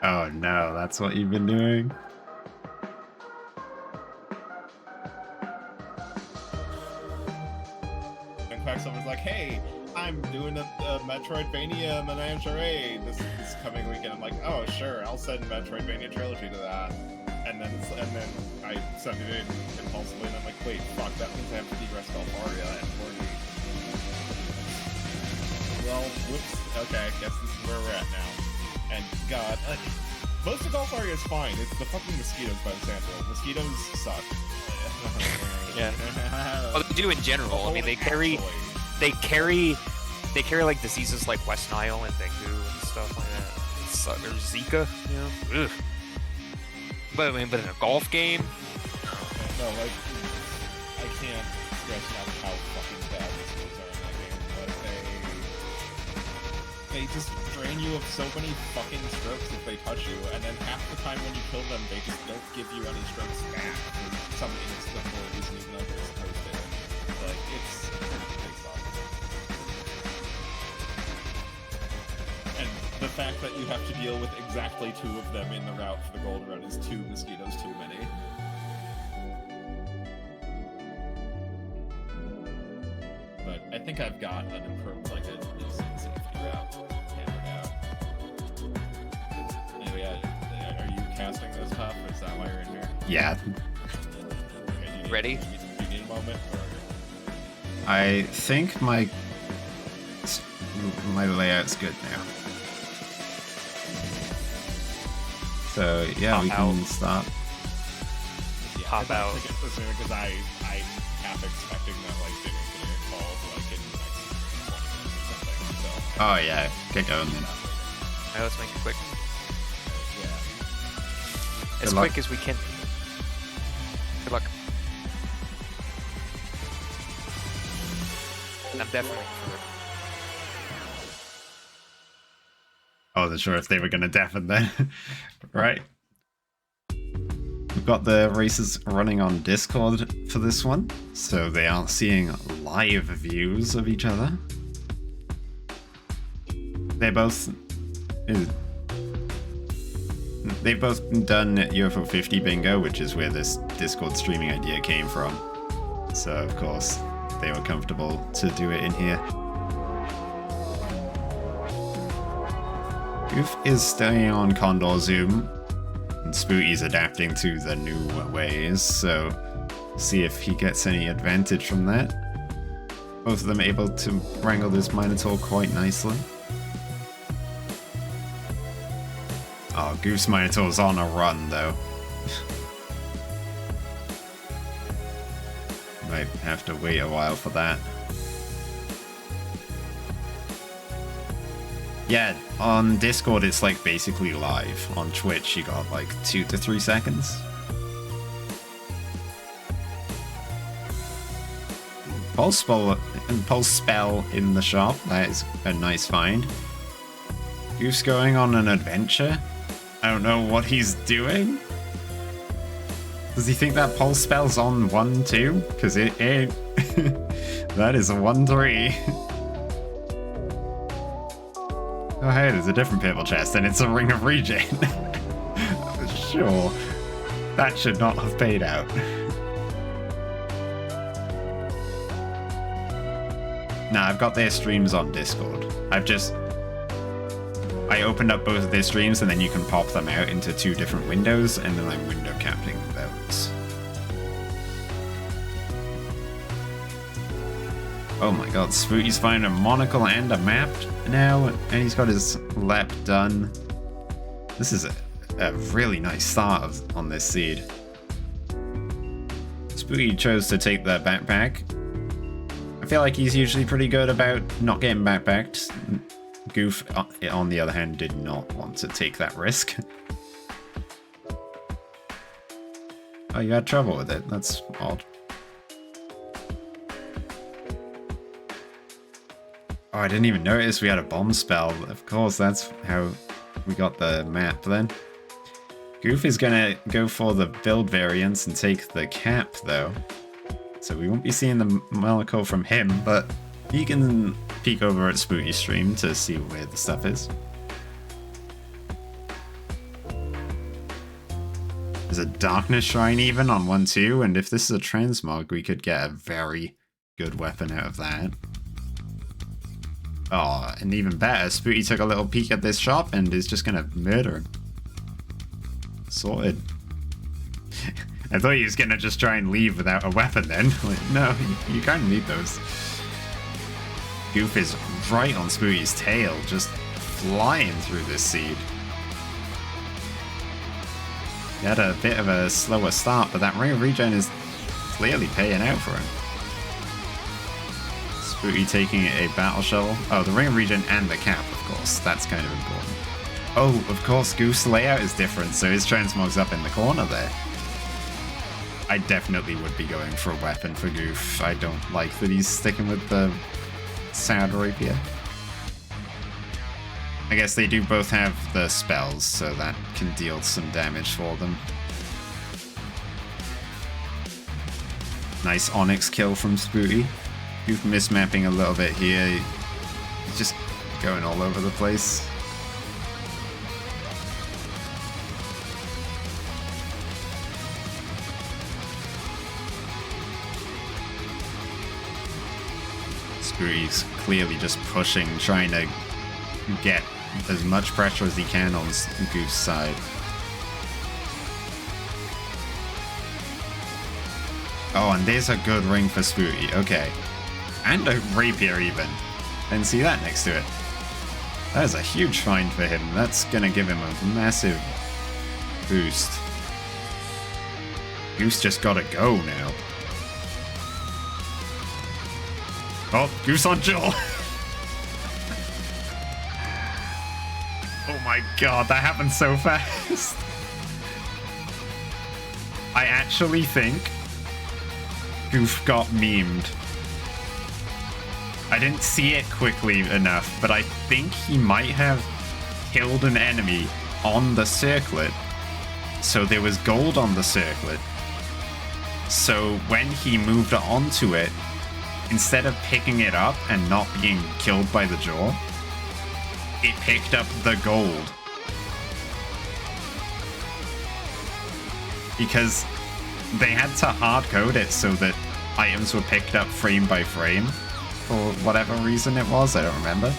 Oh no, that's what you've been doing? In fact, someone's like, hey, I'm doing a Metroidvania Menagerie this coming weekend. I'm like, oh, sure, I'll send Metroidvania Trilogy to that. And then I send it in impulsively, and I'm like, wait, fuck, that means I have to degress Galfaria and 4D. Well, whoops. Okay, I guess this is where we're at now. And God, most of Golfaria is fine. It's the fucking mosquitoes by the sample. Mosquitoes suck. Yeah. Well, they do in general. I mean, they carry like diseases like West Nile and dengue and stuff like that. Or Zika, you know. Ugh. But I mean, in a golf game. No, like I can't stress enough how fucking bad mosquitoes are in that game. But they just drain you of so many fucking strokes if they touch you, and then half the time when you kill them, they just don't give you any strokes back for some inexplicable reason, even though they're supposed to. Like, they suck. And the fact that you have to deal with exactly 2 of them in the route for the gold run is 2 mosquitoes too many. But I think I've got an improved, like a decent safety route hammered out. Anyway, are you casting this stuff? Is that why you're in here? Yeah. Okay, ready? Do you need a moment? Or... I think my layout's good now. So yeah, we can start. Yeah, Pop out. Because I'm half expecting that like dinner's gonna get called like in the next 20 minutes or something. So. Oh yeah, get going then. Alright, let's make it quick. Yeah. As quick as we can. Good luck. I'm definitely for it. I wasn't sure if they were going to deafen then. Right. We've got the races running on Discord for this one, so they are seeing live views of each other. They've both done UFO 50 bingo, which is where this Discord streaming idea came from. So of course they were comfortable to do it in here. Goof is staying on CoNDOR Zoom, and Spooty's adapting to the new ways, so see if he gets any advantage from that. Both of them able to wrangle this Minotaur quite nicely. Oh, Goof's Minotaur's on a run, though. Might have to wait a while for that. Yeah, on Discord it's like basically live. On Twitch you got like 2 to 3 seconds. Pulse spell in the shop, that is a nice find. Goof's going on an adventure. I don't know what he's doing. Does he think that pulse spell's on 1-2? Because it ain't. That is a 1-3. Oh hey, there's a different purple chest, and it's a Ring of Regen. Sure. That should not have paid out. Nah, I've got their streams on Discord. I opened up both of their streams, and then you can pop them out into 2 different windows, and then I'm window capping those. Oh my god, Spooty's finding a monocle and a map now, and he's got his lap done. This is a really nice start on this seed. Spooty chose to take the backpack. I feel like he's usually pretty good about not getting backpacked. Goof, on the other hand, did not want to take that risk. Oh, you had trouble with it? That's odd. Oh, I didn't even notice we had a bomb spell. Of course, that's how we got the map then. Goof is gonna go for the build variants and take the cap though. So we won't be seeing the monocle from him, but he can peek over at Spooty's stream to see where the stuff is. There's a Darkness Shrine even on 1-2, and if this is a transmog, we could get a very good weapon out of that. Oh, and even better, Spooty took a little peek at this shop and is just gonna murder him. Sorted. I thought he was gonna just try and leave without a weapon then. Like, no, you kind of need those. Goof is right on Spooty's tail, just flying through this seed. He had a bit of a slower start, but that Ring of Regen is clearly paying out for him. Spooty taking a battle shovel. Oh, the Ring of Regen and the cap, of course. That's kind of important. Oh, of course, Goof's layout is different, so his transmog's up in the corner there. I definitely would be going for a weapon for Goof. I don't like that he's sticking with the Sad Rapier. I guess they do both have the spells, so that can deal some damage for them. Nice Onyx kill from Spooty. Goof mismapping a little bit here. He's just going all over the place. Spooty's clearly just pushing, trying to get as much pressure as he can on Goof's side. Oh, and there's a good ring for Spooty. Okay. And a rapier even. Didn't see that next to it. That is a huge find for him. That's gonna give him a massive boost. Goof's just gotta go now. Oh, Goof's on Joel. Oh my god, that happened so fast. I actually think Goof got memed. I didn't see it quickly enough, but I think he might have killed an enemy on the circlet. So there was gold on the circlet. So when he moved onto it, instead of picking it up and not being killed by the jaw, it picked up the gold. Because they had to hard code it so that items were picked up frame by frame. For whatever reason it was, I don't remember.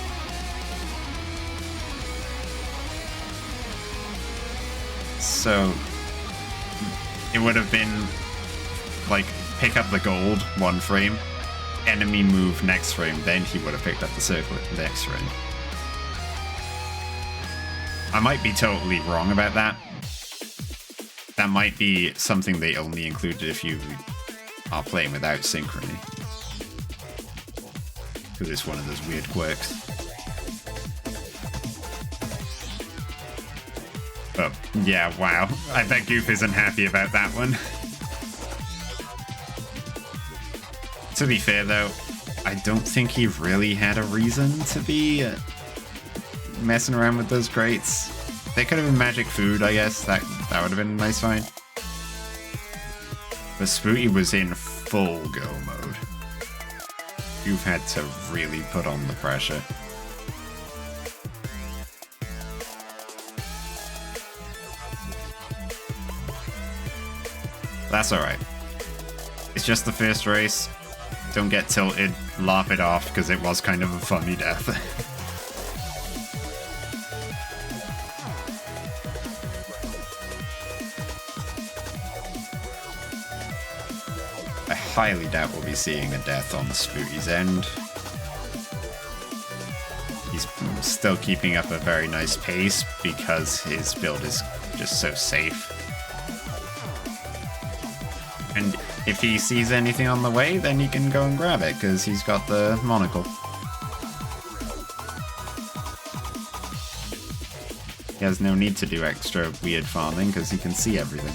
So it would have been like pick up the gold one frame, enemy move next frame, then he would have picked up the circlet next frame. I might be totally wrong about that. That might be something they only included if you are playing without synchrony. Because it's one of those weird quirks. Oh, yeah, wow. I bet Goof isn't happy about that one. To be fair, though, I don't think he really had a reason to be messing around with those crates. They could have been magic food, I guess. That would have been a nice find. But Spooty was in full go mode. Goof had to really put on the pressure. That's alright. It's just the first race. Don't get tilted, laugh it off, because it was kind of a funny death. I highly doubt we'll be seeing a death on Spooty's end. He's still keeping up a very nice pace because his build is just so safe. And if he sees anything on the way, then he can go and grab it, because he's got the monocle. He has no need to do extra weird farming, because he can see everything.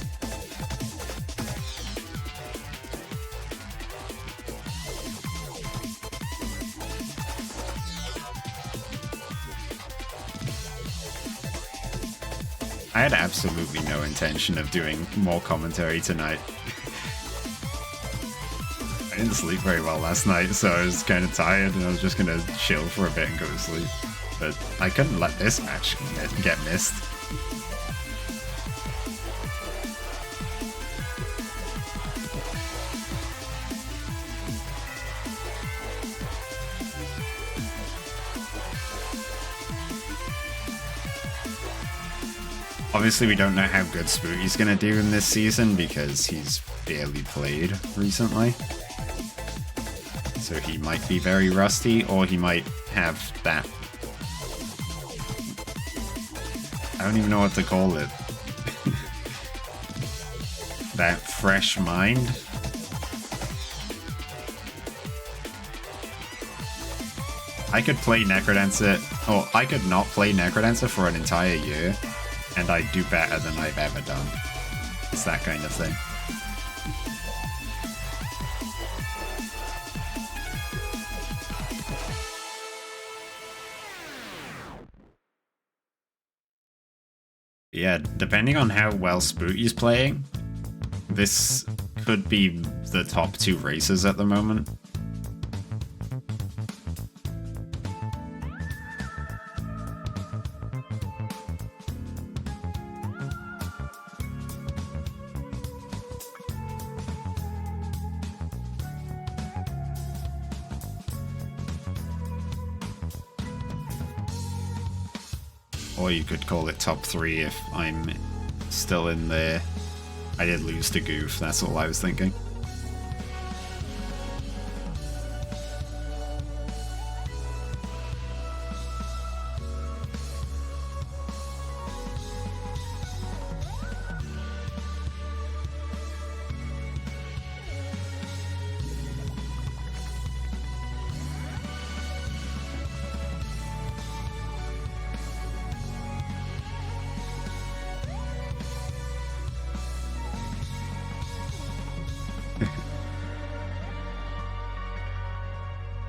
I had absolutely no intention of doing more commentary tonight. I didn't sleep very well last night, so I was kind of tired and I was just going to chill for a bit and go to sleep. But I couldn't let this match get missed. Obviously, we don't know how good Spooty's gonna do in this season because he's barely played recently. So he might be very rusty, or he might have that... I don't even know what to call it. That fresh mind. I could play Necrodancer, or I could not play Necrodancer for an entire year, and I'd do better than I've ever done. It's that kind of thing. Yeah, depending on how well Spooty's playing, this could be the top 2 races at the moment. Or you could call it top 3 if I'm still in there. I did lose to Goof, that's all I was thinking.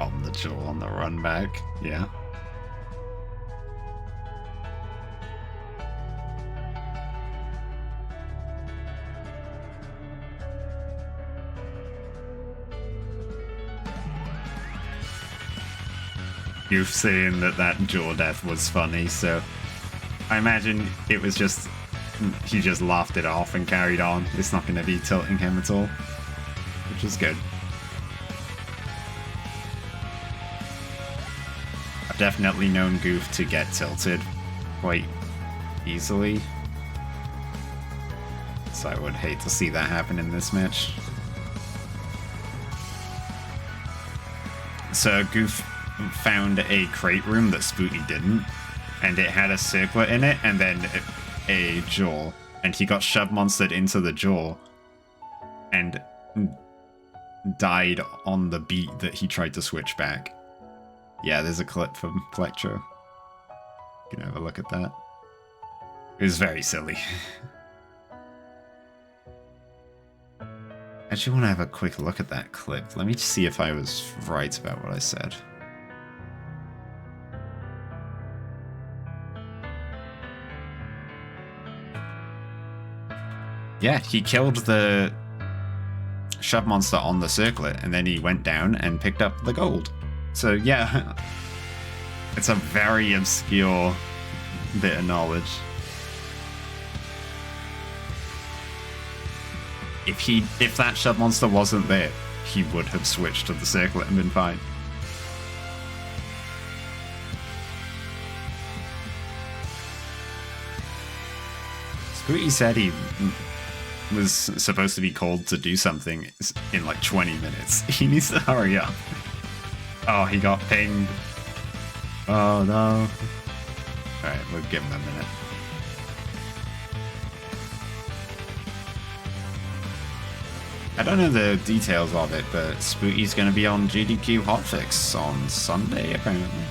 On the jaw on the run back, yeah. You've seen that jaw death was funny, so I imagine it was just, he just laughed it off and carried on. It's not going to be tilting him at all, which is good. I've definitely known Goof to get tilted quite easily, so I would hate to see that happen in this match. So Goof found a crate room that Spooty didn't, and it had a circlet in it and then a jaw, and he got shove monstered into the jaw and died on the beat that he tried to switch back. Yeah, there's a clip from Plectro. You can have a look at that. It was very silly. I actually want to have a quick look at that clip. Let me just see if I was right about what I said. Yeah, he killed the shove monster on the circlet, and then he went down and picked up the gold. So yeah, it's a very obscure bit of knowledge. If that shove monster wasn't there, he would have switched to the circlet and been fine. Spooty said he was supposed to be called to do something in like 20 minutes. He needs to hurry up. Oh, he got pinged. Oh no. Alright, we'll give him a minute. I don't know the details of it, but Spooty's going to be on GDQ Hotfix on Sunday, apparently.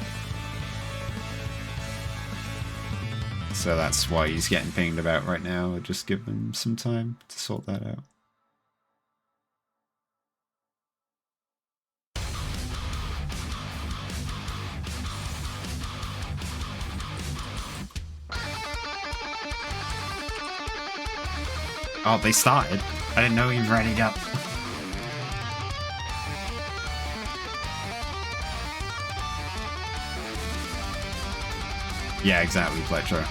So that's why he's getting pinged about right now. I'll just give him some time to sort that out. Oh, they started? I didn't know he was ready up. Yeah, exactly, Pletro.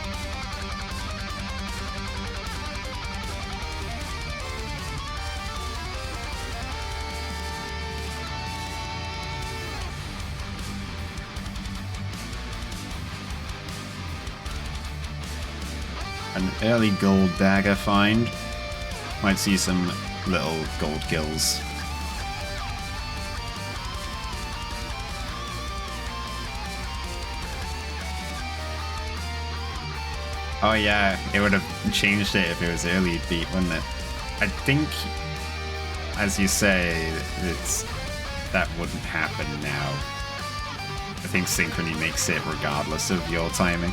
And early gold dagger find. Might see some little gold kills. Oh yeah, it would have changed it if it was early beat, wouldn't it? I think, as you say, that wouldn't happen now. I think Synchrony makes it regardless of your timing.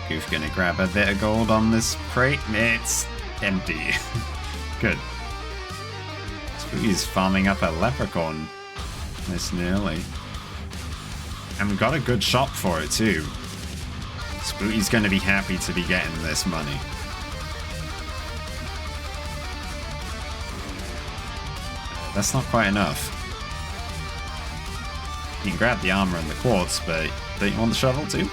Goof gonna grab a bit of gold on this crate. It's empty. Good. Spooty's farming up a leprechaun nice and early. And we've got a good shop for it too. Spooty's gonna be happy to be getting this money. That's not quite enough. You can grab the armor and the quartz, but don't you want the shovel too?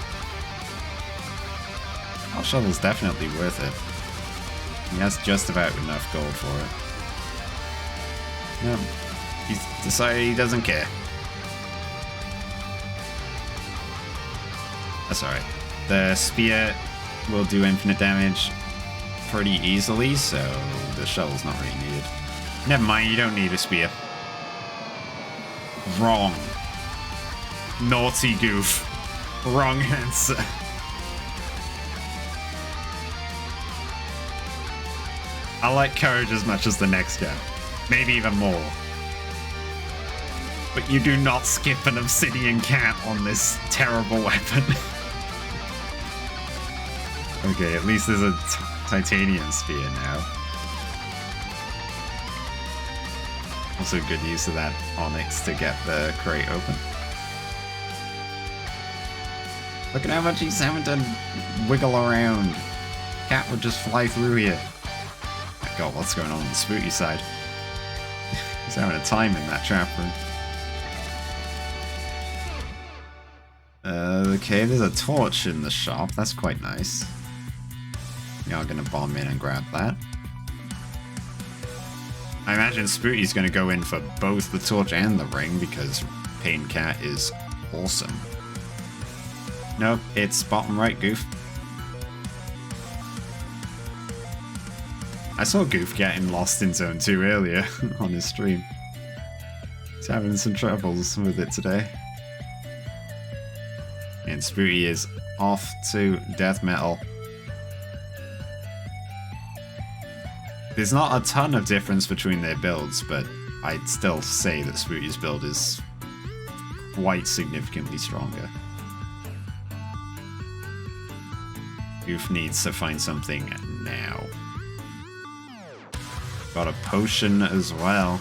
Oh, shovel's definitely worth it. He has just about enough gold for it. No, he's decided he doesn't care. That's alright. The spear will do infinite damage pretty easily, so the shovel's not really needed. Never mind, you don't need a spear. Wrong. Naughty Goof. Wrong answer. I like courage as much as the next guy. Maybe even more. But you do not skip an obsidian cat on this terrible weapon. Okay, at least there's a titanium spear now. Also good use of that onyx to get the crate open. Look at how much he's having to wiggle around. Cat would just fly through here. My god, what's going on the Spooty side? He's having a time in that trap room. Okay, there's a torch in the shop. That's quite nice. We are going to bomb in and grab that. I imagine Spooty's going to go in for both the torch and the ring because Pain Cat is awesome. Nope, it's bottom right, Goof. I saw Goof getting lost in Zone 2 earlier on his stream. He's having some troubles with it today. And Spooty is off to death metal. There's not a ton of difference between their builds, but I'd still say that Spooty's build is quite significantly stronger. Goof needs to find something now. Got a potion as well.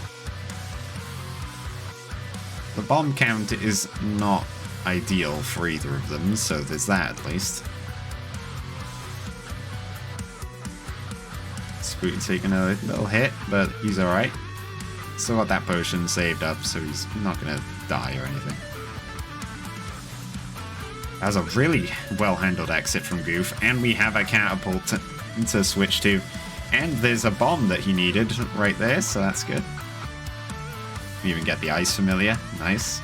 The bomb count is not ideal for either of them, so there's that at least. Spooty taking a little hit, but he's alright. Still got that potion saved up, so he's not gonna die or anything. That was a really well-handled exit from Goof, and we have a catapult to switch to. And there's a bomb that he needed right there, so that's good. We even get the ice familiar. Nice.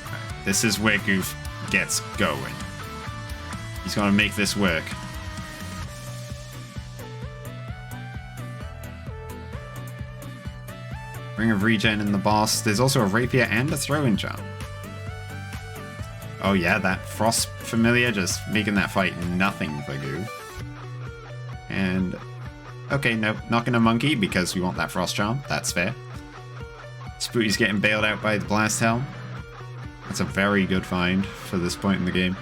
Right, this is where Goof gets going. He's gonna make this work. Ring of Regen in the boss. There's also a rapier and a throwing charm. Oh yeah, that frost familiar just making that fight nothing for Goof. And okay, nope, not gonna monkey because we want that frost charm. That's fair. Spooty's getting bailed out by the blast helm. That's a very good find for this point in the game.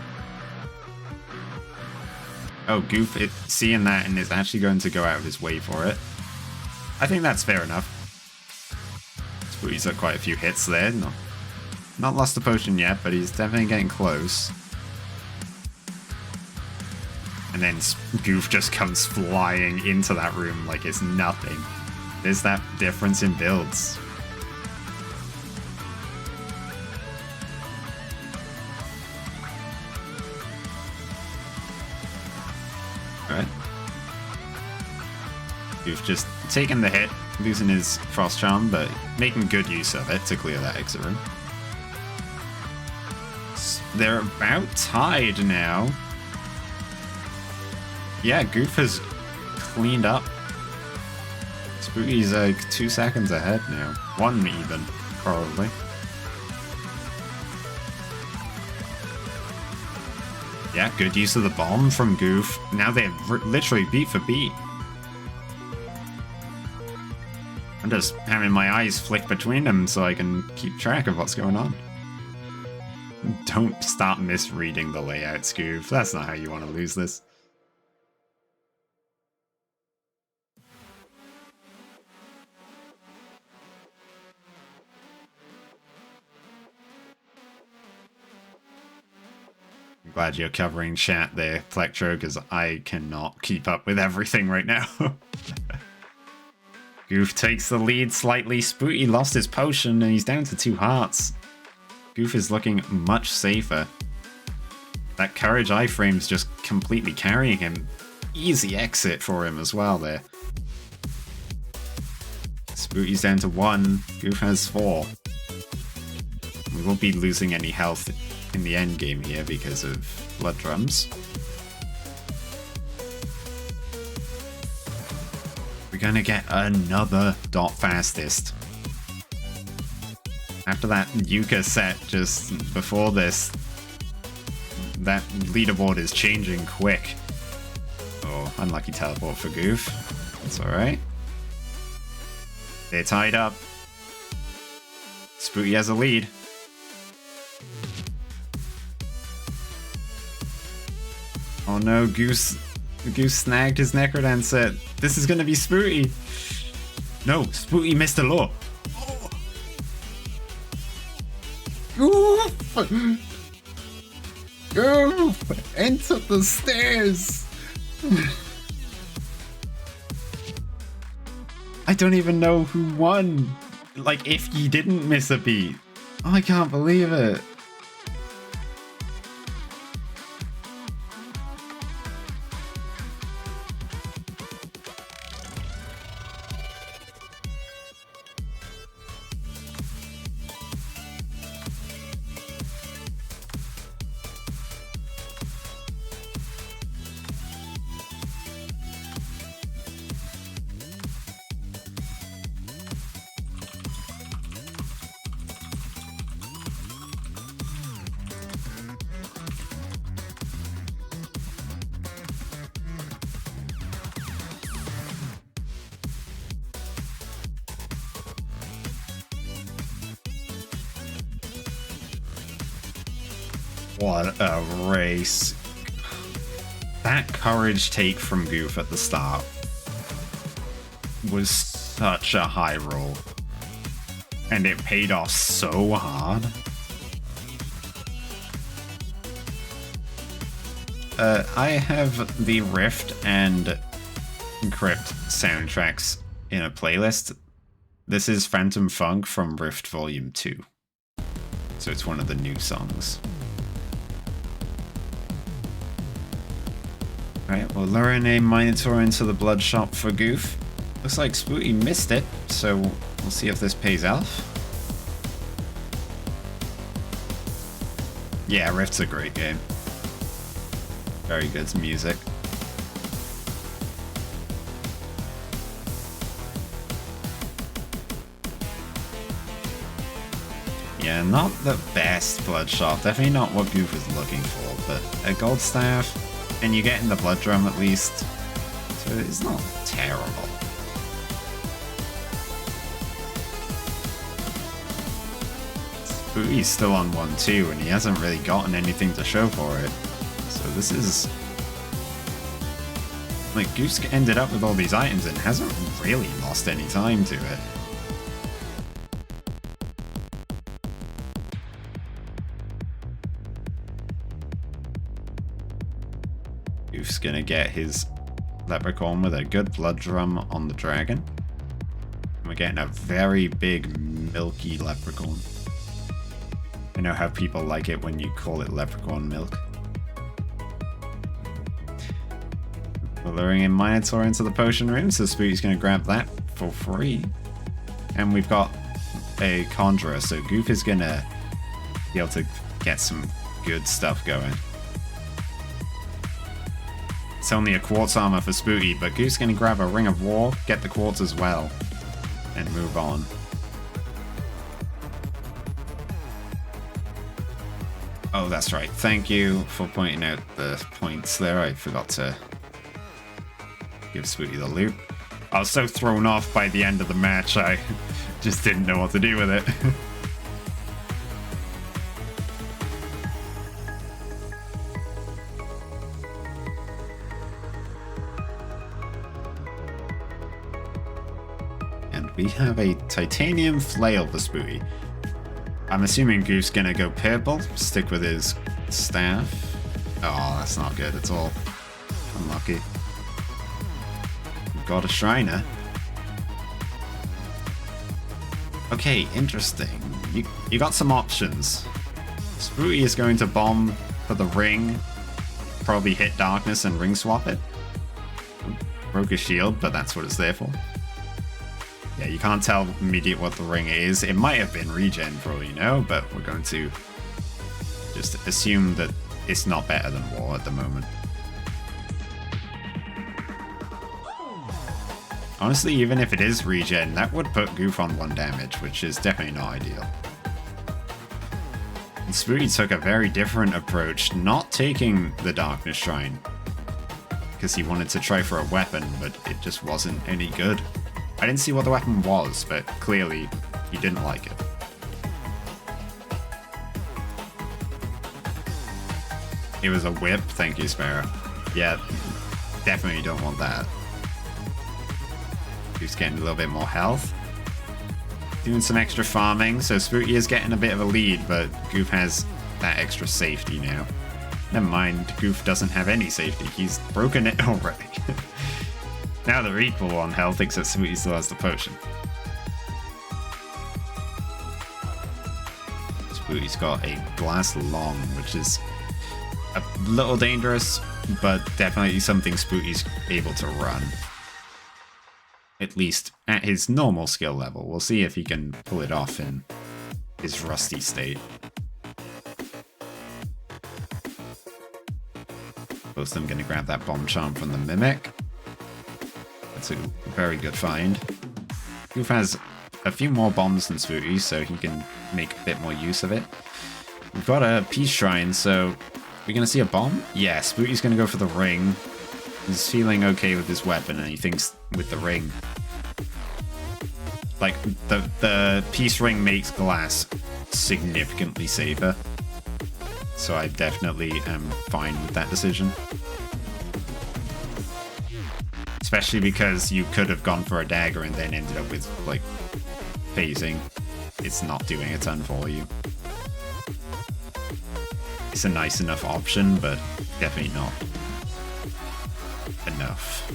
Oh, Goof seeing that and is actually going to go out of his way for it. I think that's fair enough. Spooty's got quite a few hits there. Not lost the potion yet, but he's definitely getting close. And then Goof just comes flying into that room like it's nothing. There's that difference in builds. Alright. Goof just taking the hit, losing his Frost Charm, but making good use of it to clear that exit room. They're about tied now. Yeah, Goof has cleaned up. Spooty's like 2 seconds ahead now. 1 even, probably. Yeah, good use of the bomb from Goof. Now they're literally beat for beat. I'm just having my eyes flick between them so I can keep track of what's going on. Don't start misreading the layouts, Goof. That's not how you want to lose this. I'm glad you're covering chat there, Plectro, because I cannot keep up with everything right now. Goof takes the lead slightly. Spooty lost his potion and he's down to 2 hearts. Goof is looking much safer. That Courage iframe's just completely carrying him. Easy exit for him as well there. Spooty's down to 1. Goof has 4. We won't be losing any health in the end game here because of blood drums. We're gonna get another dot fastest. After that Yuka set just before this, that leaderboard is changing quick. Oh, unlucky teleport for Goof. That's alright. They're tied up. Spooty has a lead. Oh no, Goose snagged his Necrodance set. This is gonna be Spooty. No, Spooty missed a law. Goof! Goof! Enter the stairs! I don't even know who won. Like, if he didn't miss a beat. Oh, I can't believe it. What a race. That courage take from Goof at the start was such a high roll. And it paid off so hard. I have the Rift and Crypt soundtracks in a playlist. This is Phantom Funk from Rift Volume 2. So it's one of the new songs. Alright, well, luring a Minotaur into the blood shop for Goof. Looks like Spooty missed it, so we'll see if this pays off. Yeah, Rift's a great game. Very good music. Yeah, not the best blood shop. Definitely not what Goof is looking for, but a gold staff. And you get in the blood drum at least, so it's not terrible. Spooty's still on 1-2 and he hasn't really gotten anything to show for it. So this is... like, Goose ended up with all these items and hasn't really lost any time to it. Goof's gonna get his leprechaun with a good blood drum on the dragon. And we're getting a very big milky leprechaun. I know how people like it when you call it leprechaun milk. We're luring in Minotaur into the potion room, so Spooty's going to grab that for free. And we've got a Conjurer, so Goof is going to be able to get some good stuff going. It's only a quartz armor for Spooty, but Goof's going to grab a Ring of War, get the quartz as well, and move on. Oh, that's right. Thank you for pointing out the points there. I forgot to give Spooty the loot. I was so thrown off by the end of the match, I just didn't know what to do with it. And we have a titanium flail for Spooty. I'm assuming Goof's gonna go purple, stick with his staff. Oh, that's not good at all. Unlucky. We've got a Shriner. Okay, interesting. You got some options. Spooty is going to bomb for the ring, probably hit darkness and ring swap it. Broke his shield, but that's what it's there for. Yeah, you can't tell immediately what the ring is. It might have been regen for all you know, but we're going to just assume that it's not better than war at the moment. Honestly, even if it is regen, that would put Goof on 1 damage, which is definitely not ideal. And Spooty took a very different approach, not taking the Darkness Shrine, because he wanted to try for a weapon, but it just wasn't any good. I didn't see what the weapon was, but clearly he didn't like it. It was a whip, thank you, Sparrow. Yeah, definitely don't want that. He's getting a little bit more health. Doing some extra farming, so Spooty is getting a bit of a lead, but Goof has that extra safety now. Never mind, Goof doesn't have any safety, he's broken it already. Now they're equal on health, except Spooty still has the potion. Spooty's got a Blast Long, which is a little dangerous, but definitely something Spooty's able to run. At least at his normal skill level. We'll see if he can pull it off in his rusty state. Both of them going to grab that Bomb Charm from the Mimic. That's a very good find. Goof has a few more bombs than Spooty, so he can make a bit more use of it. We've got a Peace Shrine, so we're going to see a bomb? Yeah, Spooty's going to go for the ring. He's feeling okay with his weapon, and he thinks with the ring. Like, the Peace Ring makes glass significantly safer. So I definitely am fine with that decision. Especially because you could have gone for a dagger and then ended up with, like, phasing. It's not doing a ton for you. It's a nice enough option, but definitely not enough.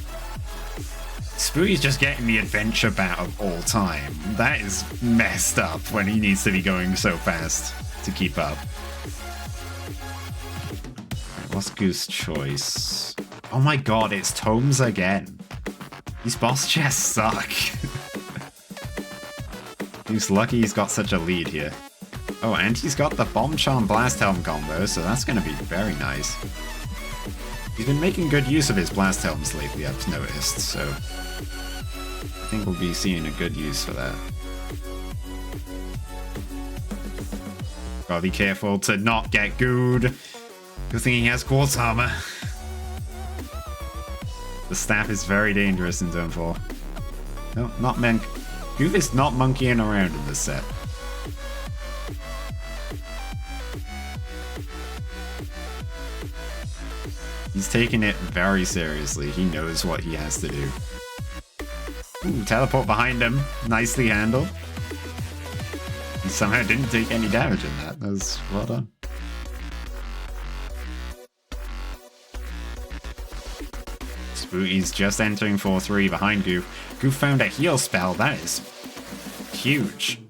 Spooty's just getting the adventure bat of all time. That is messed up when he needs to be going so fast to keep up. Right, what's Goof's choice? Oh my god, it's tomes again. These boss chests suck. He's lucky he's got such a lead here. Oh, and he's got the Bomb Charm Blast Helm combo, so that's going to be very nice. He's been making good use of his Blast Helms lately, I've noticed, so I think we'll be seeing a good use for that. Gotta be careful to not get gooed. Good thing he has quartz armor. The staff is very dangerous in Zone 4. No, not Monk. Goof is not monkeying around in this set. He's taking it very seriously. He knows what he has to do. Ooh, teleport behind him. Nicely handled. He somehow didn't take any damage in that. That was well done. Spooty's just entering 4-3 behind Goof. Goof found a heal spell. That is huge.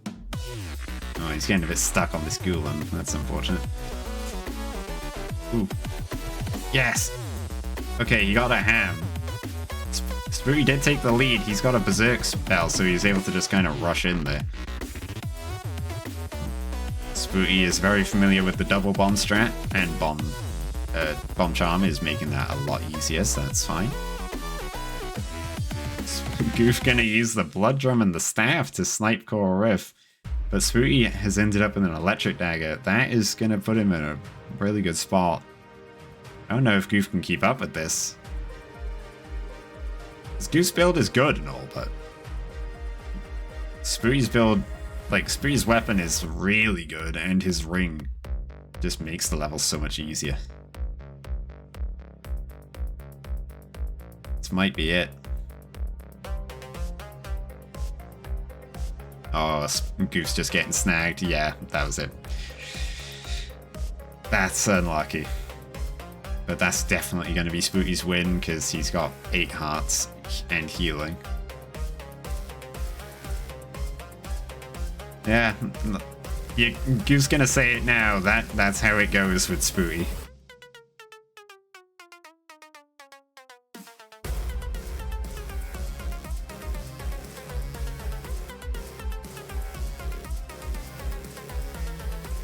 Oh, he's getting a bit stuck on this Ghoulam. That's unfortunate. Ooh. Yes! Okay, he got a ham. Spooty did take the lead. He's got a berserk spell, so he's able to just kind of rush in there. Spooty is very familiar with the double bomb strat, and bomb charm is making that a lot easier, so that's fine. Goof gonna use the blood drum and the staff to snipe Coral Riff, but Spooty has ended up with an electric dagger. That is gonna put him in a really good spot. I don't know if Goof can keep up with this. His Goof's build is good and all, but Spooty's build, like, Spooty's weapon is really good, and his ring just makes the level so much easier. This might be it. Oh, Goof's just getting snagged. Yeah, that was it. That's unlucky. But that's definitely going to be Spooty's win, because he's got 8 hearts and healing. Yeah, Goof's going to say it now. That's how it goes with Spooty.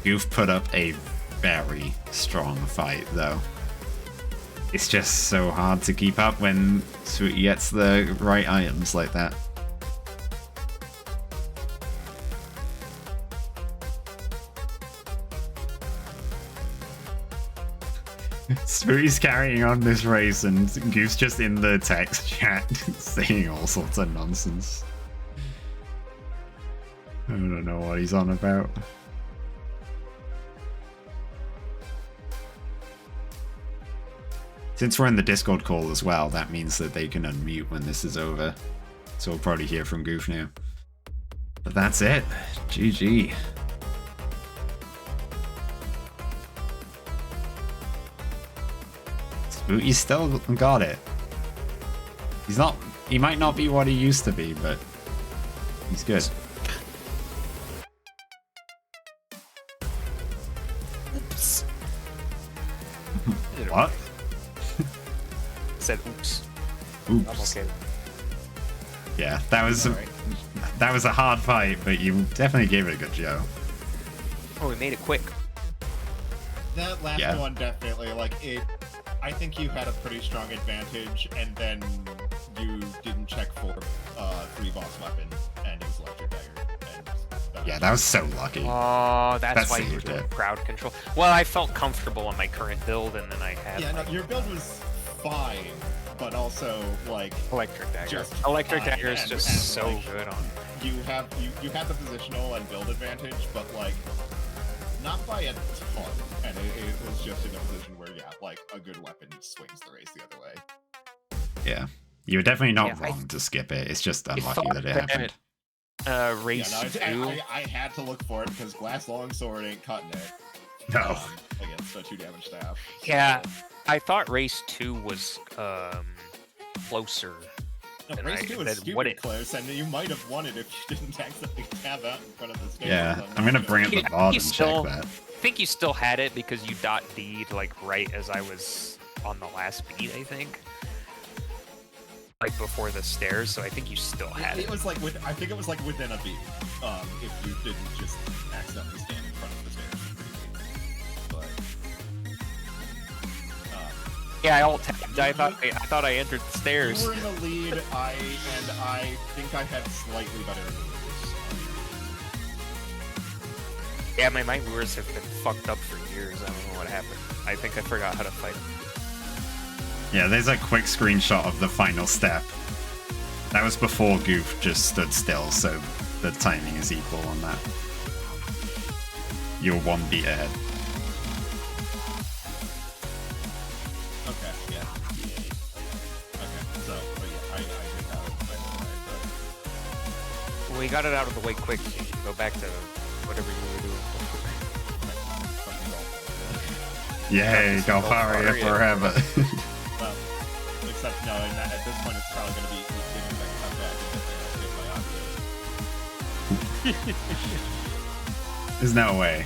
Goof put up a very strong fight, though. It's just so hard to keep up when Spooty gets the right items like that. Spooty's carrying on this race, and Goof's just in the text chat saying all sorts of nonsense. I don't know what he's on about. Since we're in the Discord call as well, that means that they can unmute when this is over. So we'll probably hear from Goof now. But that's it. GG. Spooty's still got it. He might not be what he used to be, but he's good. Oops. What? Said oops. Oops. I'm okay. Yeah, that was a hard fight, but you definitely gave it a good show. Oh, we made it quick. That last one definitely, like, I think you had a pretty strong advantage, and then you didn't check for 3 boss weapon and his electric dagger. Yeah, that was so lucky. Oh, that's why you were saved doing it. crowd control. Well, I felt comfortable on my current build, and then I had Yeah, no, your build was fine, but also, like, electric dagger. just Electric fine, dagger is and- just and, so like, good on. You have the positional and build advantage, but, like, not by a ton. And it was just in a position where, yeah, like, a good weapon swings the race the other way. Yeah. You were definitely not Yeah, wrong to skip it. It's just unlucky thought that it happened. Race Yeah, no, 2. I had to look for it because Glass Longsword ain't cutting it. No. Against the 2 damage staff. Yeah, I thought race 2 was closer. No, And race I- 2 then is what stupid it- cause, and you might have won it if you didn't accidentally tab out in front of the stairs. Yeah, I'm gonna bring up the You VOD and still- check that. I think you still had it because you .D'd like right as I was on the last beat, I think. Like before the stairs, so I think you still had It it. was like I think it was like within a beat. If you didn't just accidentally stand in front of the stairs. But Yeah, I alt tabbed. I thought I entered the stairs. you were in the lead. I think I had slightly better moves. Yeah, my moves have been fucked up for years. I don't know what happened. I think I forgot how to fight them. Yeah, there's a quick screenshot of the final step. That was before Goof just stood still, so the timing is equal on that. You're 1 beat ahead. Okay, yeah. Okay, so, but yeah, I did that right away, We got it out of the way quick. So you can go back to whatever you were doing. Yay, Galfaria Galfaria. forever. Well, except no, at this point it's probably going to be giving back come back and get my audio. There's no way.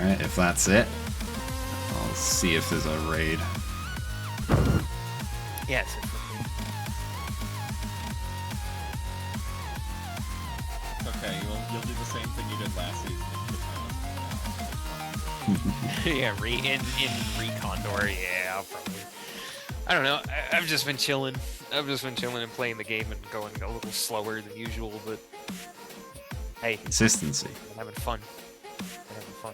Alright, if that's it, I'll see if there's a raid. Yes. Okay, you'll do the same thing you did last season. Yeah, in CoNDOR, yeah, I'll probably. I don't know. I've just been chilling. I've just been chilling and playing the game and going a little slower than usual, but hey, Consistency. I'm having fun. I'm having fun.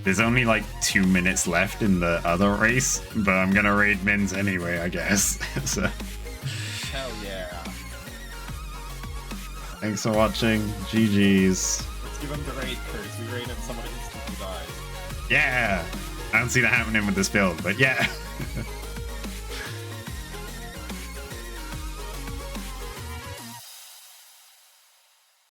There's only like 2 minutes left in the other race, but I'm gonna raid Mins anyway, I guess. So, Hell yeah. thanks for watching. GG's. Let's give him the raid curse. We raid him, someone instantly dies. Yeah! I don't see that happening with this build, but yeah.